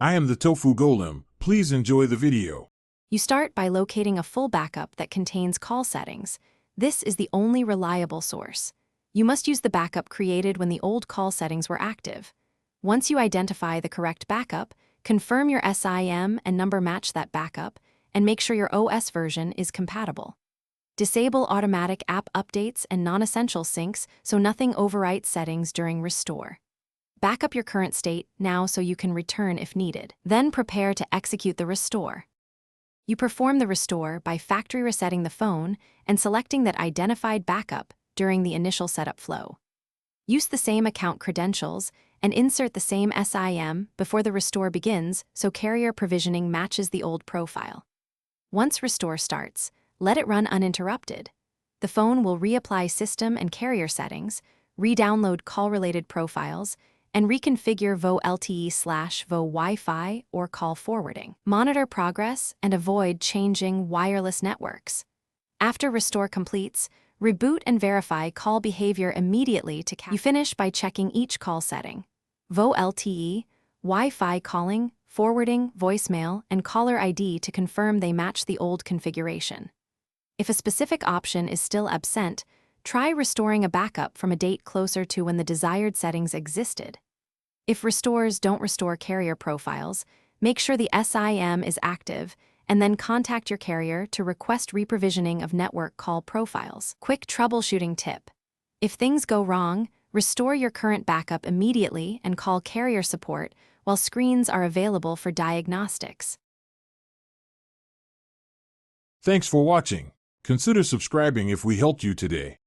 I am the Tofu Golem. Please enjoy the video. You start by locating a full backup that contains call settings. This is the only reliable source. You must use the backup created when the old call settings were active. Once you identify the correct backup, confirm your SIM and number match that backup, and make sure your OS version is compatible. Disable automatic app updates and non-essential syncs so nothing overwrites settings during restore. Back up your current state now so you can return if needed. Then prepare to execute the restore. You perform the restore by factory resetting the phone and selecting that identified backup during the initial setup flow. Use the same account credentials and insert the same SIM before the restore begins so carrier provisioning matches the old profile. Once restore starts, let it run uninterrupted. The phone will reapply system and carrier settings, re-download call-related profiles, and reconfigure VO LTE/VO Wi-Fi or call forwarding. Monitor progress and avoid changing wireless networks. After restore completes, reboot and verify call behavior immediately to You finish by checking each call setting: VO LTE, Wi-Fi calling, forwarding, voicemail, and caller ID to confirm they match the old configuration. If a specific option is still absent, try restoring a backup from a date closer to when the desired settings existed. If restores don't restore carrier profiles, make sure the SIM is active and then contact your carrier to request reprovisioning of network call profiles. Quick troubleshooting tip: if things go wrong, restore your current backup immediately and call carrier support while screens are available for diagnostics. Thanks for watching. Consider subscribing if we helped you today.